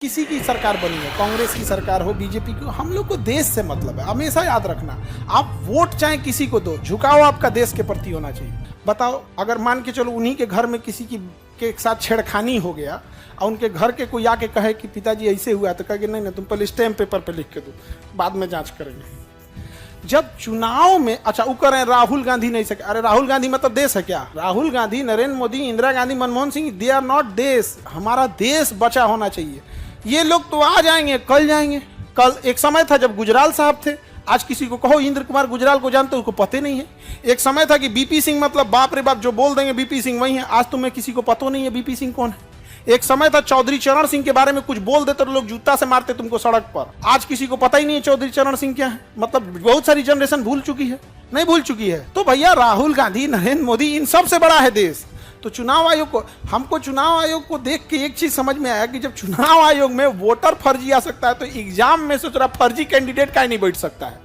किसी की सरकार बनी है, कांग्रेस की सरकार हो, बीजेपी की हो, हम लोग को देश से मतलब है। हमेशा याद रखना, आप वोट चाहे किसी को दो, झुकाव आपका देश के प्रति होना चाहिए। बताओ, अगर मान के चलो उन्हीं के घर में किसी की के साथ छेड़खानी हो गया और उनके घर के कोई आके कहे कि पिताजी ऐसे हुआ, तो कहेंगे नहीं नहीं, तुम पहले स्टैम्प पेपर पे लिख के दो, बाद में जांच करेंगे। जब चुनाव में अच्छा वो करें राहुल गांधी नहीं सके, अरे राहुल गांधी मतलब देश है क्या? Rahul Gandhi, Narendra Modi, Indira Gandhi, Manmohan Singh, they are not देश। हमारा देश बचा होना चाहिए। ये लोग तो आ जाएंगे, कल जाएंगे। कल एक समय था जब गुजराल साहब थे, आज किसी को कहो इंद्र कुमार गुजराल को जानते हो, उसको पता नहीं है। एक समय था कि बीपी सिंह मतलब बाप रे बाप, जो बोल देंगे बीपी सिंह वही है। आज तुम्हें किसी को पता नहीं है बीपी सिंह कौन है। एक समय था चौधरी चरण सिंह के बारे में कुछ बोल देते तो लोग जूता से मारते तुमको सड़क पर। आज किसी को पता ही नहीं है चौधरी चरण सिंह क्या है। मतलब बहुत सारी जनरेशन भूल चुकी है, नहीं भूल चुकी है। तो भैया राहुल गांधी, नरेंद्र मोदी, इन सबसे बड़ा है देश। तो चुनाव आयोग को, हमको चुनाव आयोग को देख के एक चीज समझ में आया कि जब चुनाव आयोग में वोटर फर्जी आ सकता है तो एग्जाम में सोच रहा फर्जी कैंडिडेट का नहीं बैठ सकता है।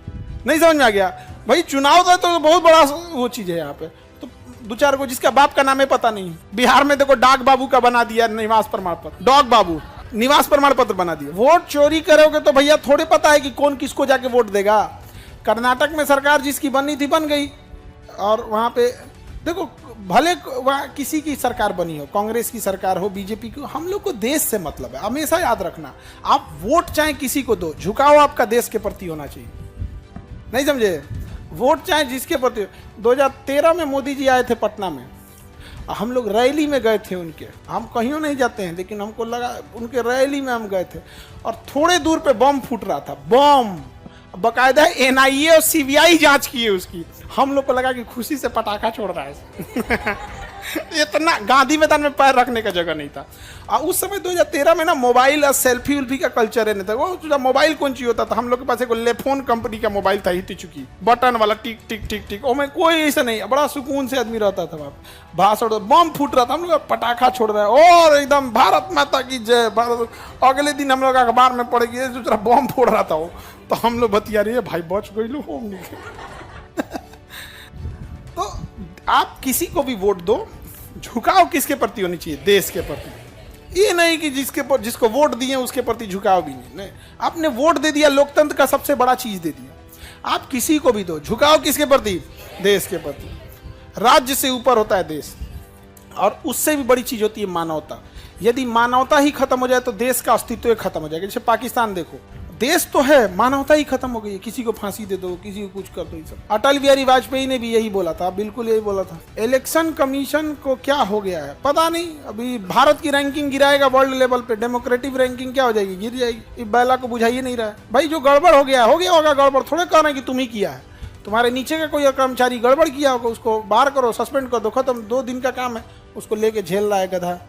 नहीं समझ में आ गया भाई। चुनाव का तो बहुत बड़ा वो चीज है यहाँ पे। तो दो चार को जिसका बाप का नाम है पता नहीं। बिहार में देखो डाक बाबू का बना दिया निवास प्रमाण पत्र, डॉग बाबू निवास प्रमाण पत्र बना दिया। वोट चोरी करोगे तो भैया थोड़े पता है कि कौन किसको जाके वोट देगा। कर्नाटक में सरकार जिसकी बननी थी बन गई, और वहां पे देखो भले वहाँ किसी की सरकार बनी हो, कांग्रेस की सरकार हो, बीजेपी की हो, हम लोग को देश से मतलब है। हमेशा याद रखना, आप वोट चाहे किसी को दो, झुकाव आपका देश के प्रति होना चाहिए। नहीं समझे? वोट चाहे जिसके प्रति। 2013 में मोदी जी आए थे पटना में, हम लोग रैली में गए थे उनके। हम कहीं नहीं जाते हैं, लेकिन हमको लगा उनके रैली में हम गए थे और थोड़े दूर पे बम फूट रहा था। बम बकायदा एनआईए और सीबीआई जांच की है उसकी। हम लोग को लगा कि खुशी से पटाखा छोड़ रहा है। इतना गांधी मैदान में पैर रखने का जगह नहीं था। और उस समय 2013 में ना मोबाइल और सेल्फी उल्फी का कल्चर नहीं था। वो मोबाइल कौन चीज होता था, हम लोग के पास एक लेफोन कंपनी का मोबाइल था, हिट चुकी बटन वाला, टिक टिक टिक टिक। और में कोई ऐसा नहीं, बड़ा सुकून से आदमी रहता था। भाषण, बम फूट रहा था, हम लोग पटाखा छोड़ रहे हैं और एकदम भारत माता की जय भारत। अगले दिन हम लोग अखबार में पढ़ गए जो बम फोड़ रहा था वो, तो हम लोग बतिया रही है भाई बच गई लो होंगे। तो आप किसी को भी वोट दो, झुकाव किसके प्रति होनी चाहिए? देश के प्रति। ये नहीं कि जिसको वोट दिए उसके प्रति झुकाव भी नहीं। आपने वोट दे दिया, लोकतंत्र का सबसे बड़ा चीज दे दिया। आप किसी को भी दो, झुकाव किसके प्रति? देश के प्रति। राज्य से ऊपर होता है देश, और उससे भी बड़ी चीज होती है मानवता। यदि मानवता ही खत्म हो जाए तो देश का अस्तित्व ही खत्म हो जाएगा। जैसे पाकिस्तान देखो, देश तो है, मानवता ही खत्म हो गई है। किसी को फांसी दे दो, किसी को कुछ कर दो, ये सब। अटल बिहारी वाजपेयी ने भी यही बोला था, बिल्कुल यही बोला था। इलेक्शन कमीशन को क्या हो गया है पता नहीं। अभी भारत की रैंकिंग गिराएगा वर्ल्ड लेवल पे, डेमोक्रेटिक रैंकिंग क्या हो जाएगी? गिर जाएगी। इस बैला को बुझाइए नहीं रहा है भाई। जो गड़बड़ हो गया होगा गड़बड़। थोड़े कह रहे हैं कि तुम ही किया है, तुम्हारे नीचे का कोई कर्मचारी गड़बड़ किया होगा, उसको बाहर करो, सस्पेंड कर दो, खत्म। 2 दिन का काम है, उसको लेके झेल रहा है गधा।